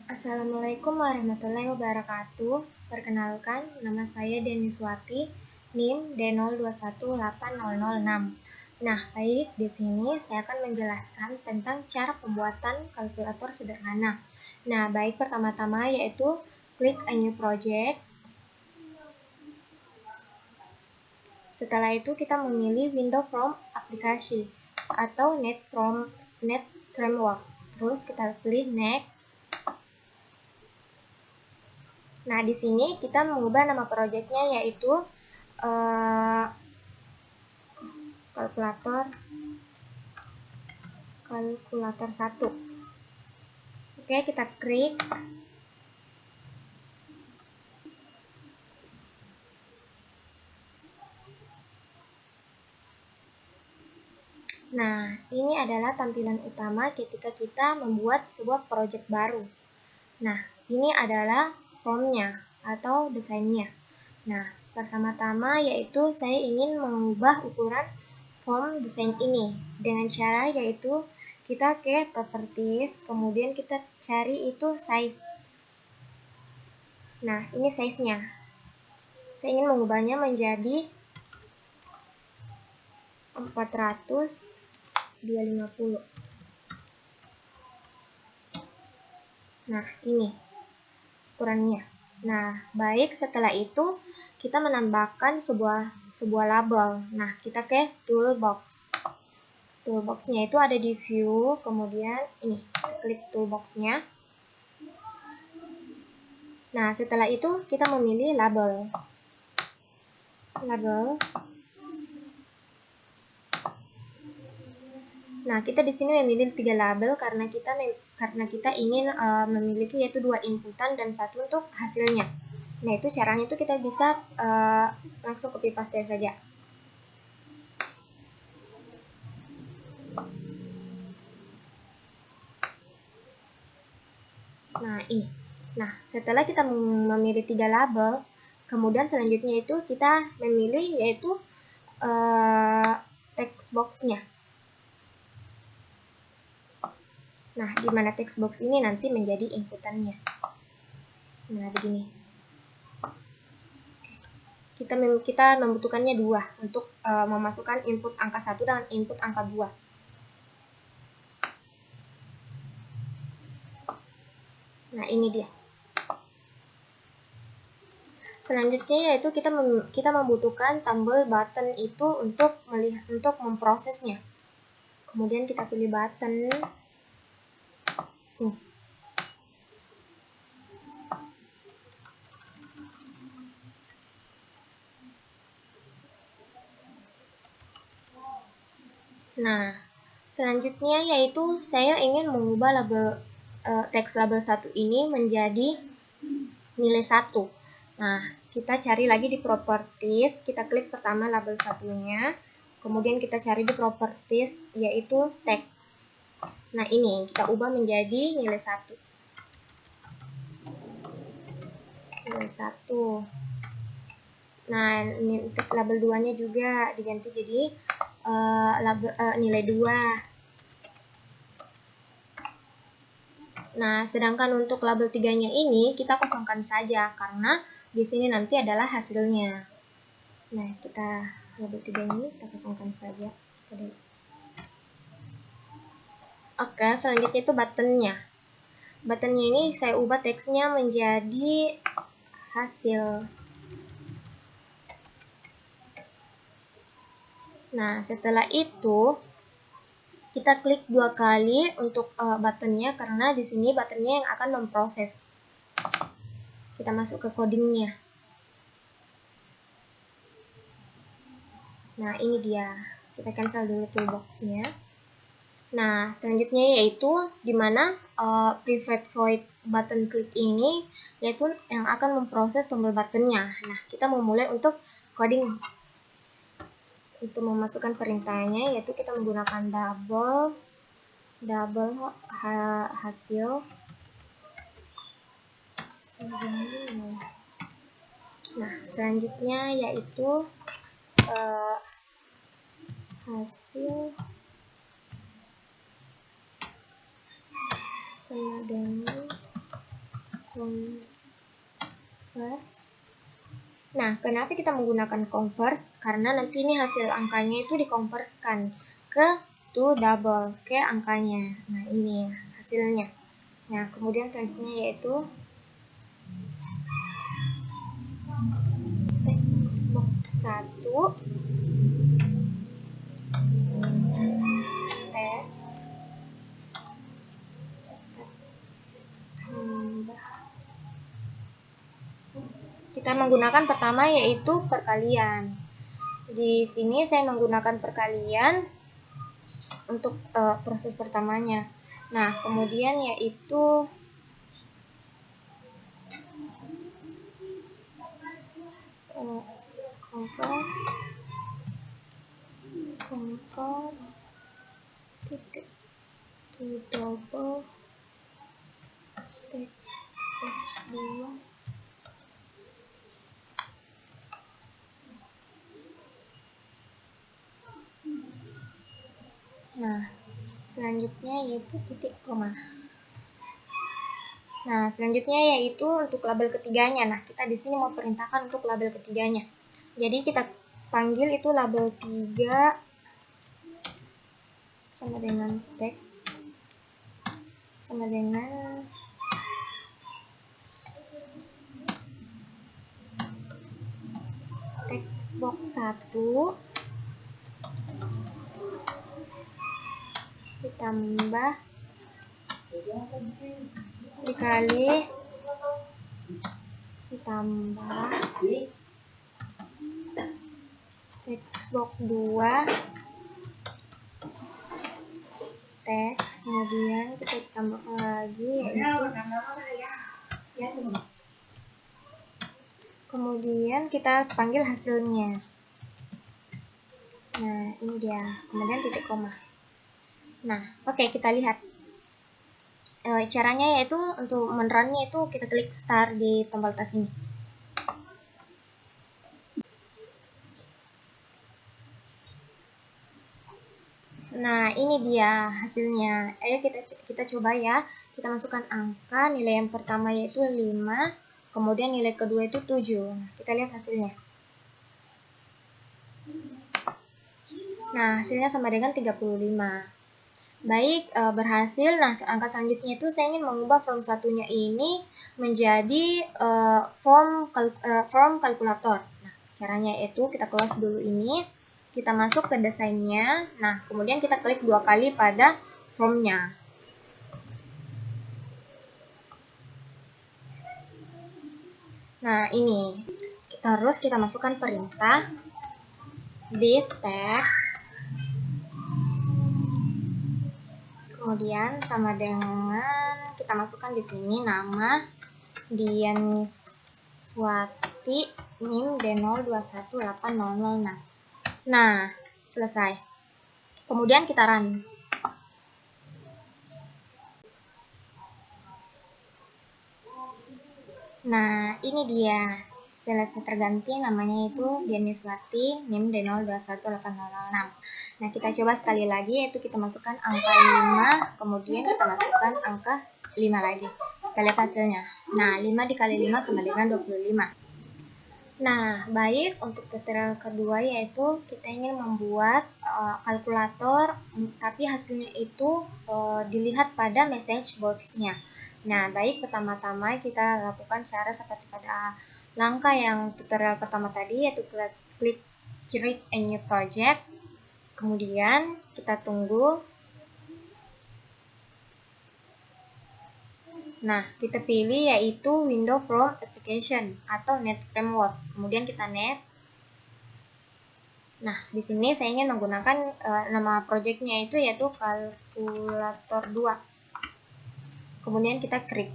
Assalamualaikum warahmatullahi wabarakatuh. Perkenalkan, nama saya Deniswati, NIM D02180006. Nah, baik, di sini saya akan menjelaskan tentang cara pembuatan kalkulator sederhana. Nah, baik, pertama-tama yaitu klik a new project. Setelah itu kita memilih window from aplikasi atau net framework. Terus kita pilih next. Nah, di sini kita mengubah nama proyeknya yaitu kalkulator 1. Oke, kita klik. Nah, ini adalah tampilan utama ketika kita membuat sebuah proyek baru. Nah, ini adalah formnya atau desainnya. Nah, pertama-tama yaitu saya ingin mengubah ukuran form desain ini dengan cara yaitu kita ke properties, kemudian kita cari itu size. Nah, ini size-nya. Saya ingin mengubahnya menjadi 400/250. Nah, ini ukurannya. Nah, baik, setelah itu kita menambahkan sebuah label. Nah, kita ke toolbox. Toolbox-nya itu ada di view, kemudian ini, klik toolbox-nya. Nah, setelah itu kita memilih label. Nah, kita di sini memilih 3 label karena kita ingin memiliki yaitu 2 inputan dan 1 untuk hasilnya. Nah, itu caranya itu kita bisa langsung copy paste saja. Nah, ini. Nah, setelah kita memilih 3 label, kemudian selanjutnya itu kita memilih yaitu text box-nya. Nah, di mana text box ini nanti menjadi inputannya. Nah, begini. Kita membutuhkannya 2 untuk memasukkan input angka 1 dan input angka 2. Nah, ini dia. Selanjutnya yaitu kita membutuhkan tombol button itu untuk memprosesnya. Kemudian kita pilih button. Sini. Nah, selanjutnya yaitu saya ingin mengubah label teks label 1 ini menjadi nilai 1. Nah, kita cari lagi di properties, kita klik pertama label 1-nya, kemudian kita cari di properties yaitu teks. Nah, ini kita ubah menjadi nilai 1. Nilai 1. Nah, ini untuk label 2-nya juga diganti jadi nilai 2. Nah, sedangkan untuk label 3-nya ini kita kosongkan saja karena di sini nanti adalah hasilnya. Nah, kita label 3 ini kita kosongkan saja. Oke, selanjutnya itu buttonnya. Buttonnya ini saya ubah teksnya menjadi hasil. Nah, setelah itu kita klik 2 kali untuk buttonnya karena di sini buttonnya yang akan memproses. Kita masuk ke codingnya. Nah, ini dia. Kita cancel dulu toolbox-nya. Nah, selanjutnya yaitu di mana private void button click ini yaitu yang akan memproses tombol buttonnya. Nah, kita memulai untuk coding. Untuk memasukkan perintahnya yaitu kita menggunakan double hasil. Nah, selanjutnya yaitu hasil sama dengan converse. Nah, kenapa kita menggunakan converse? Karena nanti ini hasil angkanya itu dikonverskan ke to double, ke angkanya. Nah, ini hasilnya. Nah, kemudian selanjutnya yaitu text box 1 text tambah. Kita menggunakan pertama yaitu perkalian. Di sini saya menggunakan perkalian untuk proses pertamanya. Nah, kemudian yaitu convert titik to double text box 2. Nah, selanjutnya yaitu titik koma. Nah, selanjutnya yaitu untuk label ketiganya. Nah, kita di sini mau perintahkan untuk label ketiganya. Jadi kita panggil itu label 3 sama dengan text sama dengan text box 1 ditambah dikali ditambah text box 2 teks, kemudian kita tambahkan lagi yaitu kemudian kita panggil hasilnya. Nah, ini dia, kemudian titik koma. Nah, oke, kita lihat caranya yaitu untuk menerangnya itu kita klik start di tombol tas ini. Nah, ini dia hasilnya. Ayo kita coba ya. Kita masukkan angka, nilai yang pertama yaitu 5, kemudian nilai kedua itu 7. Nah, kita lihat hasilnya. Nah, hasilnya sama dengan 35. Baik, berhasil. Nah, angka selanjutnya itu saya ingin mengubah form satunya ini menjadi form kalkulator. Nah, caranya itu kita close dulu ini, kita masuk ke desainnya. Nah, kemudian kita klik 2 kali pada formnya. Nah, ini. Terus kita masukkan perintah this text, kemudian sama dengan kita masukkan di sini nama Dianiswati NIM D02180006. Nah, selesai. Kemudian kita run. Nah, ini dia. Selesai terganti namanya itu Dianiswati NIM D02180006. Nah, kita coba sekali lagi, yaitu kita masukkan angka 5, kemudian kita masukkan angka 5 lagi. Kita lihat hasilnya. Nah, 5 dikali 5 sama dengan 25. Nah, baik, untuk tutorial kedua yaitu kita ingin membuat kalkulator, tapi hasilnya itu dilihat pada message box-nya. Nah, baik, pertama-tama kita lakukan cara seperti pada langkah yang tutorial pertama tadi, yaitu klik create a new project. Kemudian kita tunggu. Nah, kita pilih yaitu window from application atau net framework. Kemudian kita next. Nah, di sini saya ingin menggunakan nama projectnya itu yaitu kalkulator 2. Kemudian kita klik.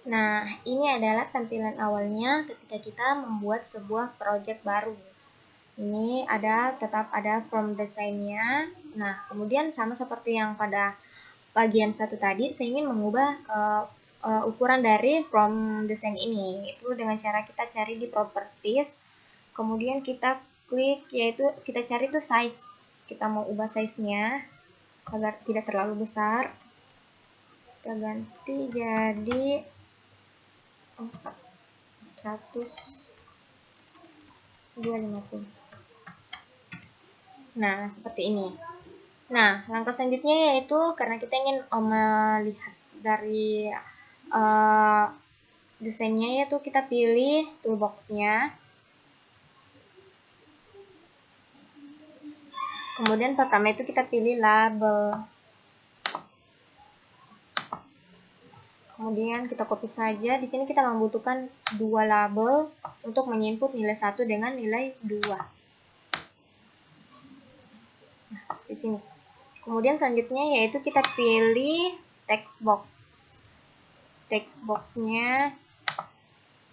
Nah, ini adalah tampilan awalnya ketika kita membuat sebuah project baru. Ini tetap ada form desainnya. Nah, kemudian sama seperti yang pada bagian satu tadi, saya ingin mengubah ukuran dari form desain ini. Itu dengan cara kita cari di properties, kemudian kita klik, yaitu kita cari tuh size, kita mau ubah size-nya agar tidak terlalu besar. Kita ganti jadi 250. Nah, seperti ini. Nah, langkah selanjutnya yaitu karena kita ingin melihat dari desainnya, yaitu kita pilih toolbox-nya. Kemudian pertama itu kita pilih label. Kemudian kita copy saja. Di sini kita membutuhkan 2 label untuk menginput nilai 1 dengan nilai 2. Nah, di sini. Kemudian selanjutnya yaitu kita pilih text box. Text box-nya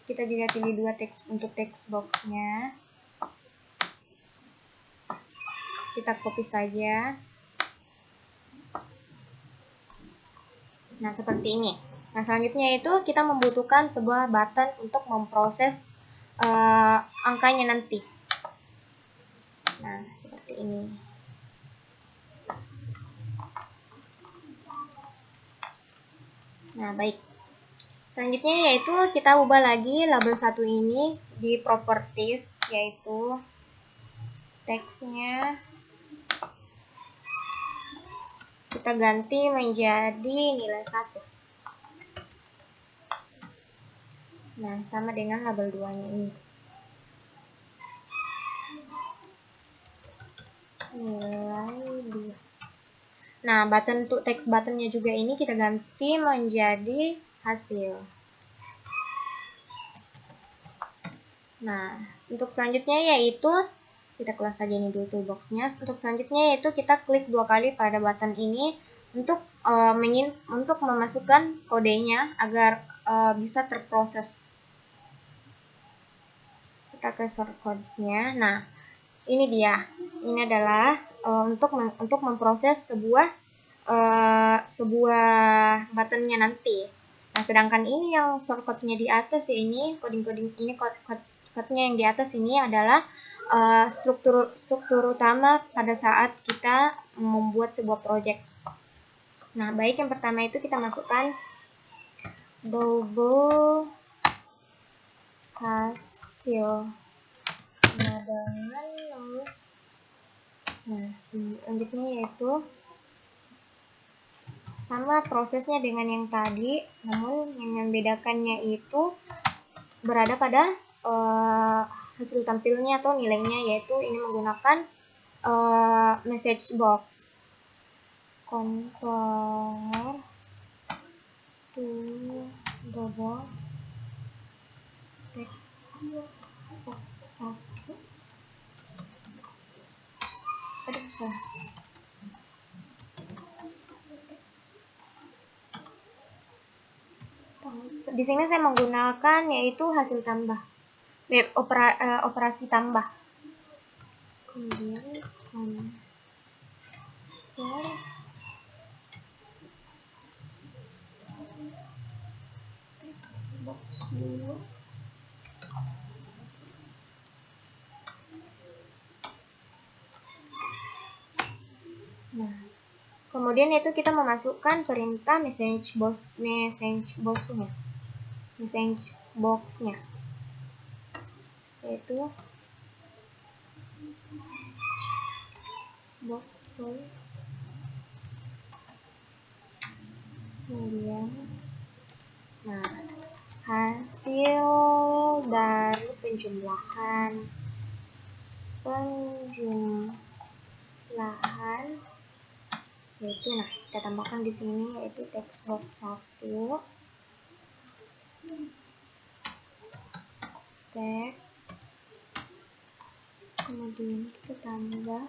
kita juga pilih 2 teks untuk text box-nya. Kita copy saja. Nah, seperti ini. Nah, selanjutnya itu kita membutuhkan sebuah button untuk memproses angkanya nanti. Nah, seperti ini. Nah, baik. Selanjutnya yaitu kita ubah lagi label 1 ini di properties, yaitu teksnya kita ganti menjadi nilai 1. Nah, sama dengan label 2-nya ini. Nilai 2. Nah, button untuk text buttonnya juga ini kita ganti menjadi hasil. Nah, untuk selanjutnya yaitu kita kelas saja ini dulu toolbox-nya. Untuk selanjutnya yaitu kita klik 2 kali pada button ini untuk untuk memasukkan kodenya agar bisa terproses. Kita ke shortcode-nya. Nah, ini dia. Ini adalah untuk memproses sebuah buttonnya nanti. Nah, sedangkan ini yang shortcode-nya di atas ini, coding-coding ini, code-nya yang di atas ini adalah struktur utama pada saat kita membuat sebuah project. Nah, baik, yang pertama itu kita masukkan double hasil sama dengan nah, selanjutnya yaitu sama prosesnya dengan yang tadi, namun yang membedakannya itu berada pada hasil tampilnya atau nilainya, yaitu ini menggunakan message box. Convert to double text box 1. Aduh, salah. Di sini saya menggunakan yaitu hasil tambah, operasi tambah. Kemudian box 2. Nah, kemudian itu kita memasukkan perintah message box-nya, yaitu box. Kemudian nah, hasil dari penjumlahan yaitu, nah, kita tambahkan di sini yaitu text box 1 tag, kemudian kita tambah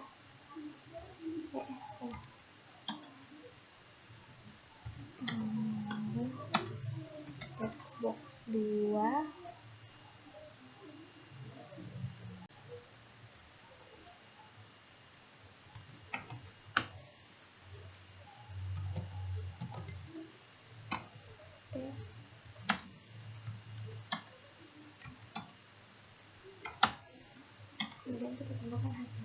text box 2 kemudian kita tambahkan hasil.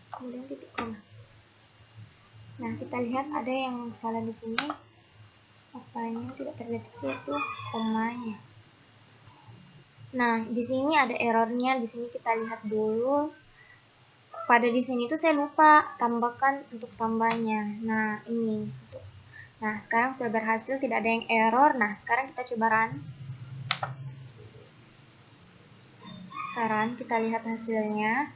Kemudian titik koma. Nah, kita lihat ada yang salah di sini. Apanya tidak terdeteksi, yaitu komanya. Nah, di sini ada errornya. Di sini kita lihat dulu. Pada di sini tuh saya lupa tambahkan untuk tambahnya. Nah, ini. Nah, sekarang sudah berhasil, tidak ada yang error. Nah, sekarang kita coba run. Sekarang kita lihat hasilnya.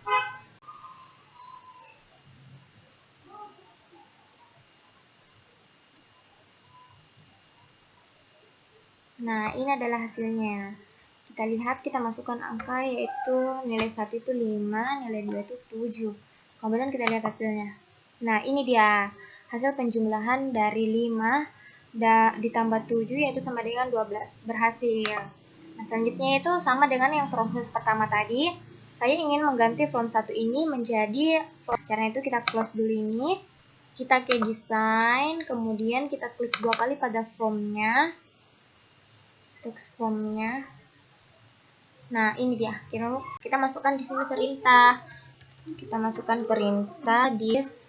Nah, ini adalah hasilnya. Kita lihat, kita masukkan angka, yaitu nilai 1 itu 5, nilai 2 itu 7. Kemudian kita lihat hasilnya. Nah, ini dia hasil penjumlahan dari 5 ditambah 7, yaitu sama dengan 12. Berhasil. Nah, selanjutnya itu sama dengan yang proses pertama tadi. Saya ingin mengganti font 1 ini menjadi font. Caranya itu kita close dulu ini. Kita ke desain, kemudian kita klik 2 kali pada fontnya. Teks fontnya. Nah, ini dia. Kita masukkan di sini perintah. Kita masukkan perintah dis,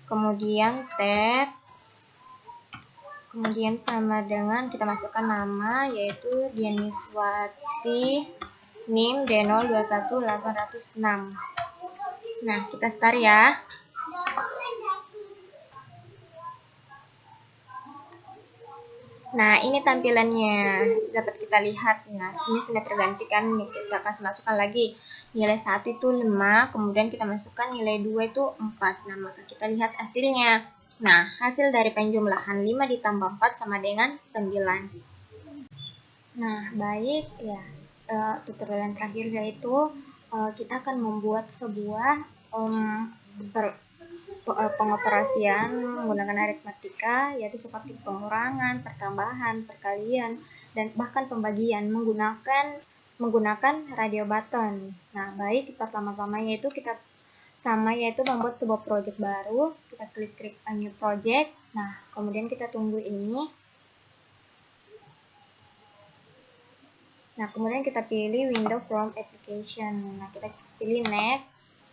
kemudian teks, kemudian sama dengan kita masukkan nama, yaitu Dianiswati, NIM D021806. Nah, kita start ya. Nah, ini tampilannya, dapat kita lihat. Nah, sini sudah tergantikan. Kita kasih masukkan lagi. Nilai 1 itu 5, kemudian kita masukkan nilai 2 itu 4. Nah, maka kita lihat hasilnya. Nah, hasil dari penjumlahan 5 ditambah 4 sama dengan 9. Nah, baik ya. Tutorial yang terakhir yaitu kita akan membuat sebuah pengoperasian menggunakan aritmatika, yaitu seperti pengurangan, pertambahan, perkalian, dan bahkan pembagian menggunakan radio button. Nah, baik, pertama-tama yaitu membuat sebuah project baru. Kita klik new project. Nah, kemudian kita tunggu ini. Nah, kemudian kita pilih window from application. Nah, kita pilih next.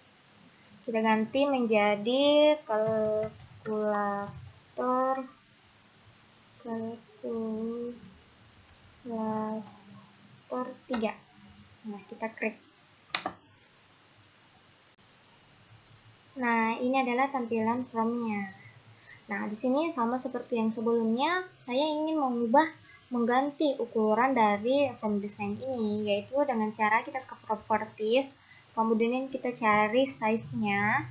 Kita ganti menjadi kalkulator 3. Nah, kita klik. Nah, ini adalah tampilan formnya. Nah, di sini sama seperti yang sebelumnya, saya ingin mengganti ukuran dari form design ini, yaitu dengan cara kita ke properties, kemudian kita cari size-nya.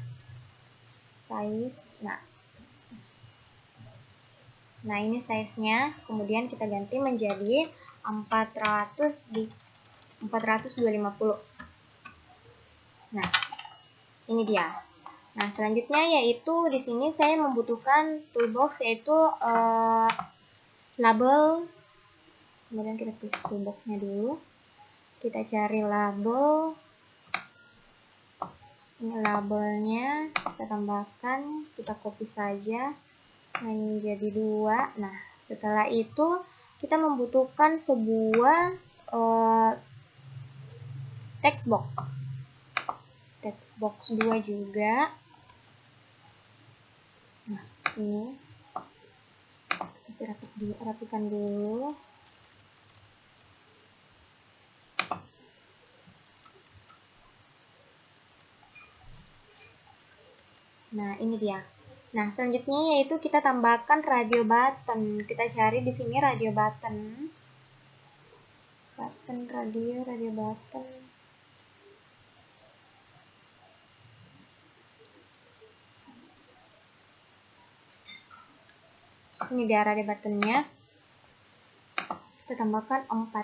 Nah, ini size-nya, kemudian kita ganti menjadi 400/250. Nah, ini dia. Nah, selanjutnya yaitu di sini saya membutuhkan toolbox, yaitu label. Kemudian kita klik toolbox-nya dulu. Kita cari label. Ini labelnya, kita tambahkan, kita copy saja. Nah, ini menjadi 2. Nah, setelah itu kita membutuhkan sebuah text box 2 juga. Nah, ini kita rapikan dulu. Nah, ini dia. Nah, selanjutnya yaitu kita tambahkan radio button. Kita cari di sini radio button. Radio button. Ini dia radio buttonnya. Kita tambahkan 4.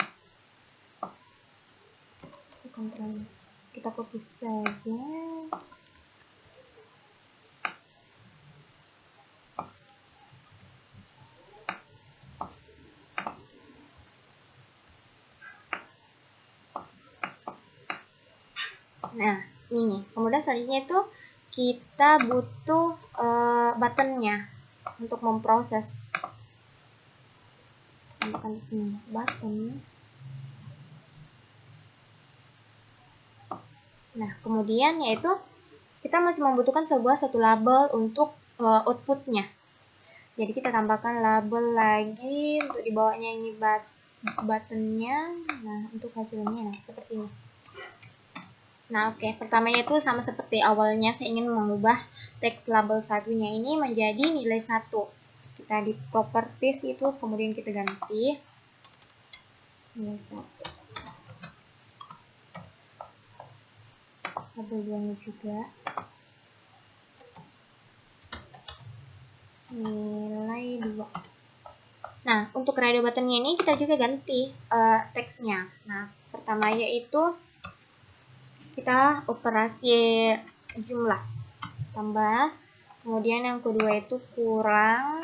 Kita copy saja. Nah, ini. Kemudian selanjutnya itu kita butuh buttonnya untuk memproses. Tambahkan di sini button. Nah, kemudian yaitu kita masih membutuhkan satu label untuk outputnya. Jadi kita tambahkan label lagi untuk di bawahnya ini buttonnya. Nah, untuk hasilnya seperti ini. Nah, oke. Pertamanya itu sama seperti awalnya, saya ingin mengubah teks label satunya ini menjadi nilai 1. Kita di properties itu kemudian kita ganti nilai 1. Label 2-nya juga nilai 2. Nah, untuk radio buttonnya ini kita juga ganti teksnya. Nah, pertama yaitu kita operasi jumlah tambah, kemudian yang kedua itu kurang,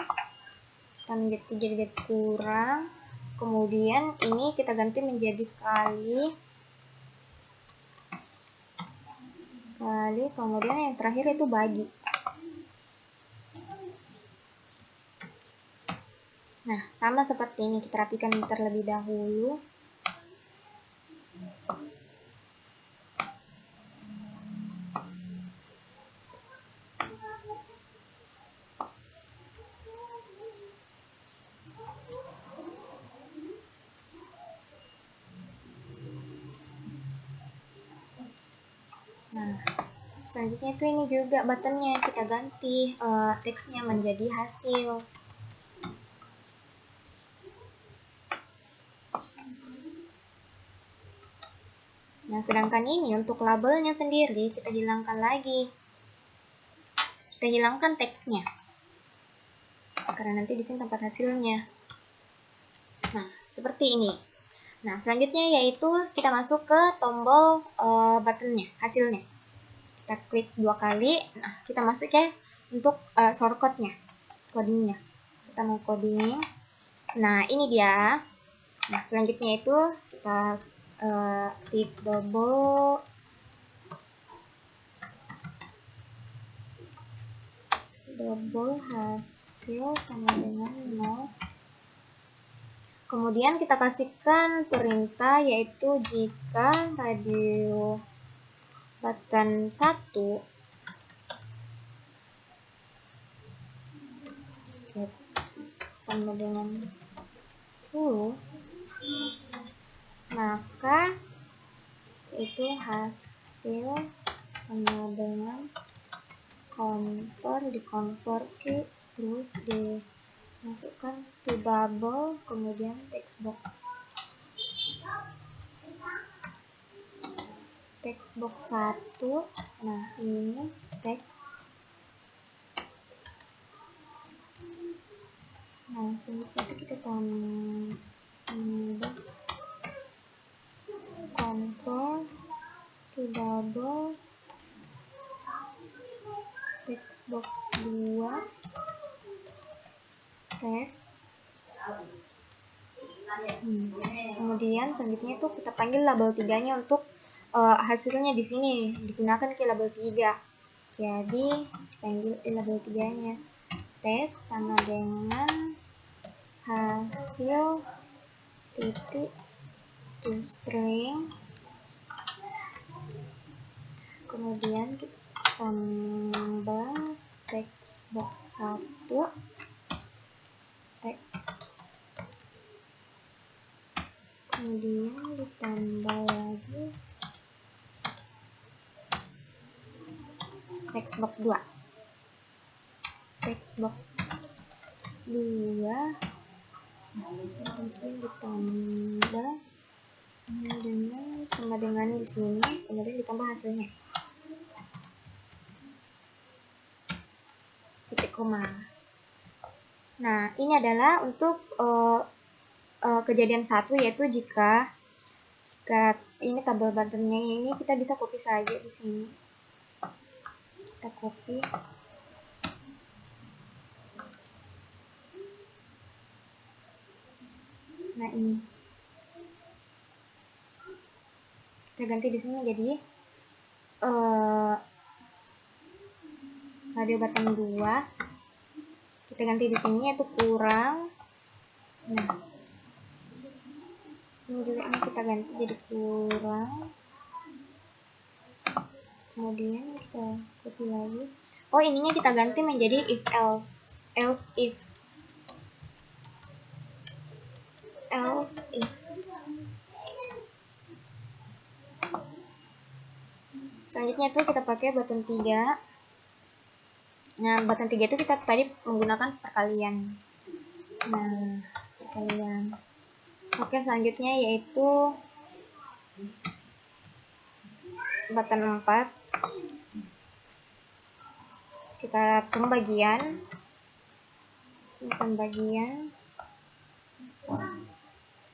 kita menjadi kurang, kemudian ini kita ganti menjadi kali, kemudian yang terakhir itu bagi. Nah, sama seperti ini, kita rapikan terlebih dahulu. Nah, selanjutnya itu ini juga buttonnya kita ganti teksnya menjadi hasil. Nah, sedangkan ini untuk labelnya sendiri kita hilangkan lagi. Kita hilangkan teksnya. Karena nanti di sini tempat hasilnya. Nah, seperti ini. Nah, selanjutnya yaitu kita masuk ke tombol buttonnya, hasilnya. Kita klik 2 kali. Nah, kita masuk ya untuk shortcutnya, codingnya. Kita mau coding. Nah, ini dia. Nah, selanjutnya itu kita klik double hasil sama dengan 0. Kemudian kita kasihkan perintah yaitu jika radio button 1 sama dengan 10, maka itu hasil sama dengan dikonvert ke, terus dimasukkan to double, kemudian text box 1. Nah, ini teks. Nah, selanjutnya kita tambah convert to double text box 2 teks. Kemudian selanjutnya itu kita panggil label 3-nya untuk hasilnya di sini digunakan ke label 3. Jadi panggil label 3-nya teks sama dengan hasil titik to string. Kemudian kita tambah text box 1 teks. Kemudian ditambah lagi text box 2. Text box 2 kemudian ditambah sama dengan di sini, kemudian ditambah hasilnya. Titik koma. Nah, ini adalah untuk kejadian 1, yaitu jika ini tabel buttonnya ini kita bisa copy saja di sini. Kita copy. Nah, ini kita ganti di sini jadi radio button 2. Kita ganti di sini yaitu kurang. Nah, ini juga ini kita ganti jadi kurang. kemudian kita copy lagi. Oh, ininya kita ganti menjadi if else if selanjutnya itu kita pakai button 3. Nah, button 3 itu kita tadi menggunakan perkalian. Nah, perkalian. Oke, selanjutnya yaitu button 4. Kita pembagian.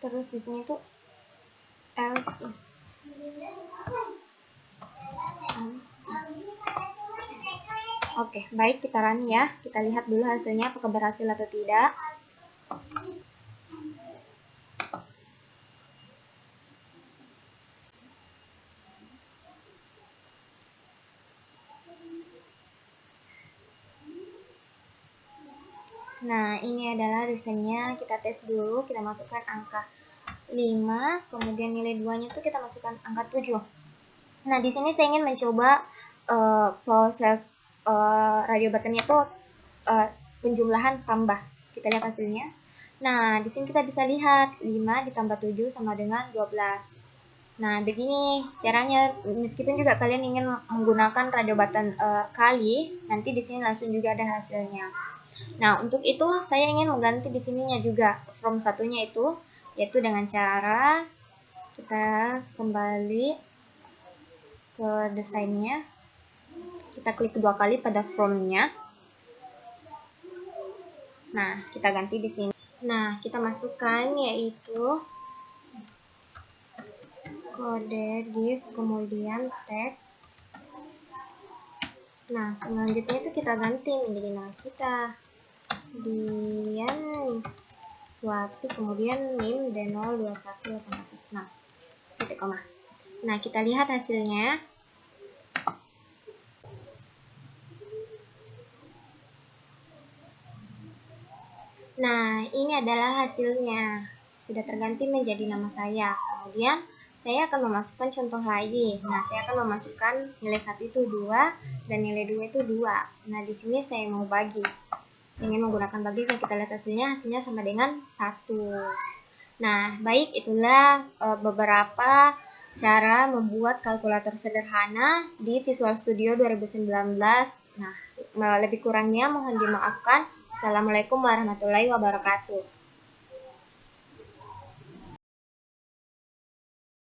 Terus di sini tuh else if. Oke, baik, kita run ya. Kita lihat dulu hasilnya apakah berhasil atau tidak. Nah, ini adalah desainnya. Kita tes dulu, kita masukkan angka 5, kemudian nilai 2-nya itu kita masukkan angka 7. Nah, di sini saya ingin mencoba proses radio buttonnya itu penjumlahan tambah. Kita lihat hasilnya. Nah, di sini kita bisa lihat 5 ditambah 7 sama dengan 12. Nah, begini caranya. Meskipun juga kalian ingin menggunakan radio button kali, nanti di sini langsung juga ada hasilnya. Nah, untuk itu saya ingin mengganti di sininya juga from satunya itu, yaitu dengan cara kita kembali ke desainnya. Kita klik 2 kali pada from-nya. Nah, kita ganti di sini. Nah, kita masukkan yaitu kode disk, kemudian teks. Nah, selanjutnya itu kita ganti menjadi nama kita, Dianiswati, kemudian NIM D021806. Titik koma. Nah, kita lihat hasilnya. Nah, ini adalah hasilnya. Sudah terganti menjadi nama saya. Kemudian, saya akan memasukkan contoh lagi. Nah, saya akan memasukkan nilai 1 itu 2, dan nilai 2 itu 2. Nah, di sini saya mau bagi. Saya ingin menggunakan bagi, dan kita lihat hasilnya sama dengan 1. Nah, baik, itulah beberapa cara membuat kalkulator sederhana di Visual Studio 2019. Nah, lebih kurangnya mohon dimaafkan. Assalamualaikum warahmatullahi wabarakatuh.